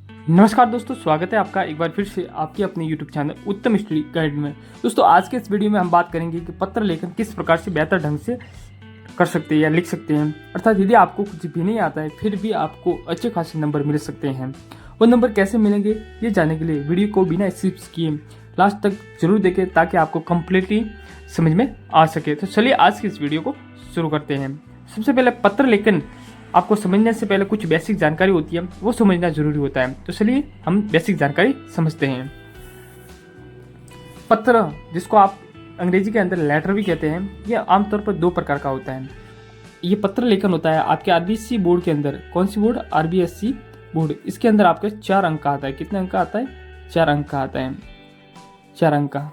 नमस्कार दोस्तों, स्वागत है आपका एक बार फिर से आपके अपने YouTube चैनल उत्तम स्टडी गाइड में। दोस्तों, आज के इस वीडियो में हम बात करेंगे कि पत्र लेखन किस प्रकार से बेहतर ढंग से कर सकते हैं या लिख सकते हैं। अर्थात यदि आपको कुछ भी नहीं आता है फिर भी आपको अच्छे खासे नंबर मिल सकते हैं। वो नंबर कैसे मिलेंगे ये जानने के लिए वीडियो को बिना स्किप किए लास्ट तक जरूर देखें ताकि आपको कम्प्लीटली समझ में आ सके। तो चलिए आज की इस वीडियो को शुरू करते हैं। सबसे पहले पत्र लेखन आपको समझने से पहले कुछ बेसिक जानकारी होती है, वो समझना जरूरी होता है। तो चलिए हम बेसिक जानकारी समझते हैं। पत्र, जिसको आप अंग्रेजी के अंदर लेटर भी कहते हैं, ये आमतौर पर दो प्रकार का होता है। ये पत्र लेखन होता है आपके आरबीएससी बोर्ड के अंदर। कौन सी बोर्ड? RBSC board. इसके अंदर आपके 4 अंक का आता है। कितने अंक का आता है? 4 अंक का आता है। 4 अंक का।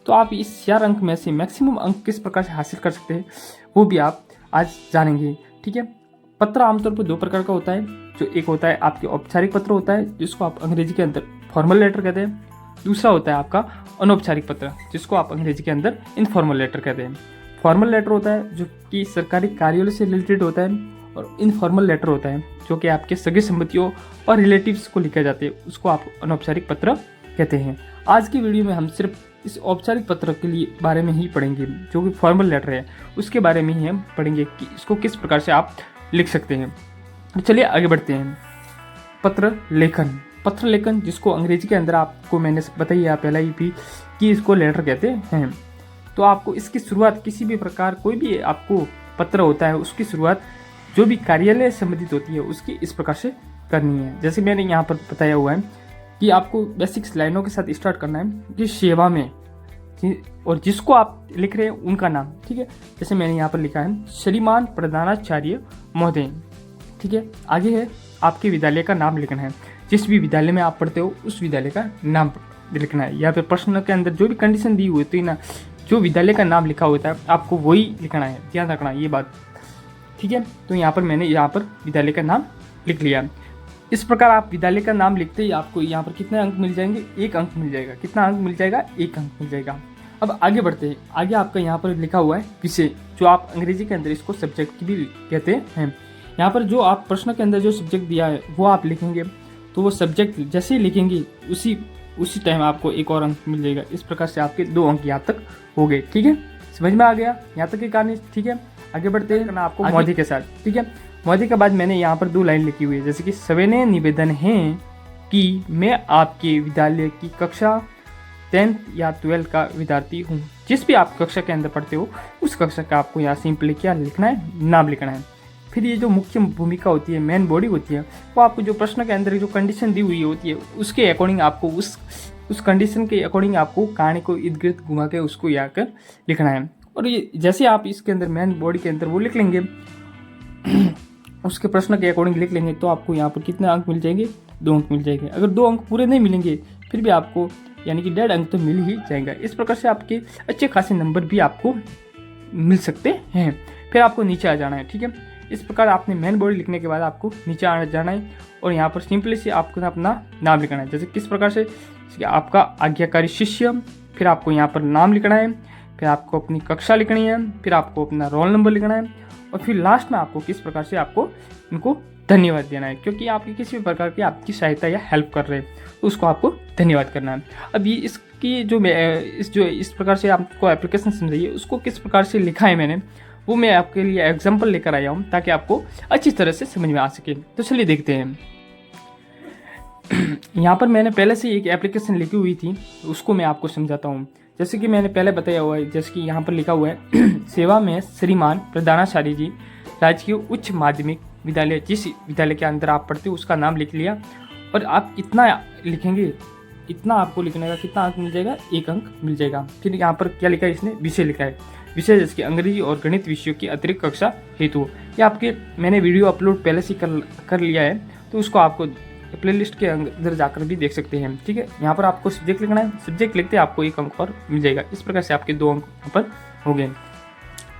तो आप इस 4 अंक में से मैक्सिमम अंक किस प्रकार से हासिल कर सकते हैं वो भी आप आज जानेंगे। ठीक है। पत्र आमतौर पर 2 प्रकार का होता है। जो एक होता है आपके औपचारिक पत्र होता है, जिसको आप अंग्रेजी के अंदर फॉर्मल लेटर कहते हैं। दूसरा होता है आपका अनौपचारिक पत्र, जिसको आप अंग्रेजी के अंदर इनफॉर्मल लेटर कहते हैं। फॉर्मल लेटर होता है जो कि सरकारी कार्यालय से रिलेटेड होता है, और इनफॉर्मल लेटर होता है जो कि आपके सगे संबंधियों और रिलेटिव्स को लिखे जाते हैं, उसको आप अनौपचारिक पत्र कहते हैं। आज की वीडियो में हम सिर्फ इस औपचारिक पत्र के लिए बारे में ही पढ़ेंगे, जो कि फॉर्मल लेटर है, उसके बारे में ही हम पढ़ेंगे कि इसको किस प्रकार से आप लिख सकते हैं। तो चलिए आगे बढ़ते हैं। पत्र लेखन। पत्र लेखन, जिसको अंग्रेजी के अंदर आपको मैंने बताया पहला ही भी कि इसको लेटर कहते हैं। तो आपको इसकी शुरुआत किसी भी प्रकार, कोई भी आपको पत्र होता है उसकी शुरुआत जो भी कार्यालय संबंधित होती है उसकी इस प्रकार से करनी है। जैसे मैंने यहाँ पर बताया हुआ है कि आपको बेसिक्स लाइनों के साथ स्टार्ट करना है कि सेवा में, और जिसको आप लिख रहे हैं उनका नाम। ठीक है। जैसे मैंने यहाँ पर लिखा है श्रीमान प्रधानाचार्य महोदय। ठीक है। आगे है आपके विद्यालय का नाम लिखना है। जिस भी विद्यालय में आप पढ़ते हो उस विद्यालय का नाम लिखना है। यहाँ पे प्रश्न के अंदर जो भी कंडीशन दी हुई होती है ना, जो विद्यालय का नाम लिखा होता है आपको वही लिखना है। ध्यान रखना ये बात। ठीक है। तो यहाँ पर मैंने यहाँ पर विद्यालय का नाम लिख लिया। इस प्रकार आप विद्यालय का नाम लिखते ही आपको यहाँ पर कितने अंक मिल जाएंगे? 1 अंक मिल जाएगा। कितना अंक मिल जाएगा? 1 अंक मिल जाएगा। अब आगे बढ़ते हैं। आगे आपका यहाँ पर लिखा हुआ है विषय, जो आप अंग्रेजी के अंदर इसको सब्जेक्ट भी कहते हैं। यहाँ पर जो आप प्रश्न के अंदर जो सब्जेक्ट दिया है वो आप लिखेंगे, तो वो सब्जेक्ट जैसे ही लिखेंगे उसी टाइम आपको 1 और अंक मिल जाएगा। इस प्रकार से आपके 2 अंक यहाँ तक हो गए। ठीक है। समझ में आ गया यहाँ तक की कहानी? ठीक है। आगे बढ़ते हैं आपको मौद्य के साथ। ठीक है। मौद्य के बाद मैंने यहाँ पर 2 लाइन लिखी हुई है, जैसे कि सविनय निवेदन है कि मैं आपके विद्यालय की कक्षा 10th या 12th का विद्यार्थी हूँ। जिस भी आप कक्षा के अंदर पढ़ते हो उस कक्षा का आपको यहाँ सिंपली क्या लिखना है? नाम लिखना है। फिर ये जो मुख्य भूमिका होती है, मेन बॉडी होती है, वो आपको जो प्रश्न के अंदर जो कंडीशन दी हुई होती है उसके अकॉर्डिंग आपको उस कंडीशन के अकॉर्डिंग आपको कहानी को इर्द गिर्द घुमा के उसको यहाँ कर लिखना है। और ये जैसे आप इसके अंदर मेन बॉडी के अंदर वो लिख लेंगे, उसके प्रश्न के अकॉर्डिंग लिख लेंगे, तो आपको यहाँ पर कितने अंक मिल जाएंगे? 2 अंक मिल जाएंगे। अगर 2 अंक पूरे नहीं मिलेंगे फिर भी आपको यानी कि 1.5 अंक तो मिल ही जाएगा। इस प्रकार से आपके अच्छे खासे नंबर भी आपको मिल सकते हैं। फिर आपको नीचे आ जाना है। ठीक है। इस प्रकार आपने मेन बॉडी लिखने के बाद आपको नीचे आ जाना है, और यहाँ पर सिंपली से आपको अपना नाम लिखना है। जैसे किस प्रकार से? आपका आज्ञाकारी शिष्य, फिर आपको यहाँ पर नाम लिखना है, फिर आपको अपनी कक्षा लिखनी है, फिर आपको अपना रोल नंबर लिखना है, और फिर लास्ट में आपको किस प्रकार से आपको इनको धन्यवाद देना है, क्योंकि आपकी किसी भी प्रकार की आपकी सहायता या हेल्प कर रहे हैं तो उसको आपको धन्यवाद करना है। अब ये इसकी जो इस प्रकार से आपको एप्लीकेशन समझाइए उसको किस प्रकार से लिखा है मैंने, वो मैं आपके लिए एग्जाम्पल लेकर आया हूँ ताकि आपको अच्छी तरह से समझ में आ सके। तो चलिए देखते हैं। यहाँ पर मैंने पहले से एक एप्लीकेशन लिखी हुई थी, उसको मैं आपको समझाता हूँ। जैसे कि मैंने पहले बताया हुआ है, जैसे कि यहाँ पर लिखा हुआ है सेवा में श्रीमान प्रधानाचार्य जी राजकीय उच्च माध्यमिक विद्यालय, जिस विद्यालय के अंदर आप पढ़ते हो उसका नाम लिख लिया। और आप इतना लिखेंगे, इतना आपको लिखने का कितना अंक मिल जाएगा? 1 अंक मिल जाएगा। फिर यहाँ पर क्या लिखा है? इसने विषय लिखा है। विषय जैसे कि अंग्रेजी और गणित विषयों की अतिरिक्त कक्षा हेतु। ये आपके मैंने वीडियो अपलोड पहले से कर लिया है, तो उसको आपको प्लेलिस्ट के अंदर जाकर भी देख सकते हैं। ठीक है। यहाँ पर आपको सब्जेक्ट लिखना है। सब्जेक्ट लिखते आपको 1 अंक और मिल जाएगा। इस प्रकार से आपके 2 अंक यहाँ पर हो गए।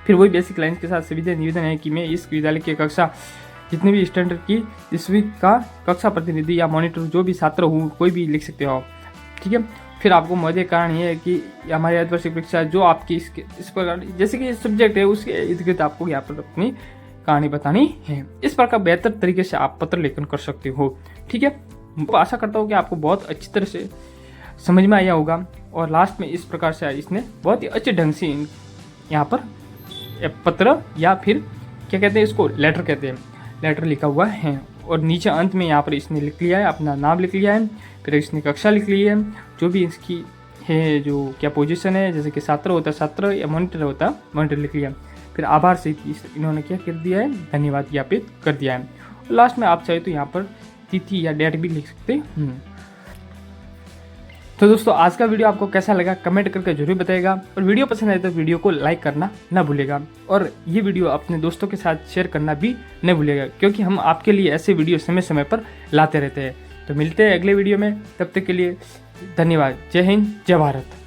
फिर वही बेसिक लाइन के साथ सविनय निवेदन है कि मैं इस विद्यालय की कक्षा जितने भी स्टैंडर्ड की 10वीं का कक्षा प्रतिनिधि या मॉनिटर जो भी छात्र हूँ कोई भी लिख सकते हो। ठीक है। फिर आपको मौद्य कारण ये है कि हमारी अर्धवार्षिक परीक्षा जो आपकी इस प्रकार जैसे कि सब्जेक्ट है उसके इर्द गिर्द आपको यहाँ पर अपनी कहानी बतानी है। इस प्रकार बेहतर तरीके से आप पत्र लेखन कर सकते हो। ठीक है। आशा करता हूँ कि आपको बहुत अच्छी तरह से समझ में आया होगा। और लास्ट में इस प्रकार से इसने बहुत ही अच्छे ढंग से यहाँ पर पत्र या फिर क्या कहते हैं इसको, लेटर कहते हैं, लेटर लिखा हुआ है। और नीचे अंत में यहाँ पर इसने लिख लिया है, अपना नाम लिख लिया है, फिर इसने कक्षा लिख ली है, जो भी इसकी है जो क्या पोजीशन है, जैसे कि छात्र होता है छात्र या मॉनिटर होता है मॉनिटर लिख लिया। फिर आभार से इन्होंने क्या कर दिया है, धन्यवाद ज्ञापित कर दिया है। लास्ट में आप चाहे तो यहाँ पर तिथि या डेट भी लिख सकते हैं। तो दोस्तों आज का वीडियो आपको कैसा लगा कमेंट करके जरूर बताइएगा, और वीडियो पसंद आए तो वीडियो को लाइक करना ना भूलेगा, और ये वीडियो अपने दोस्तों के साथ शेयर करना भी न भूलेगा, क्योंकि हम आपके लिए ऐसे वीडियो समय समय पर लाते रहते हैं। तो मिलते हैं अगले वीडियो में, तब तक के लिए धन्यवाद। जय हिंद, जय भारत।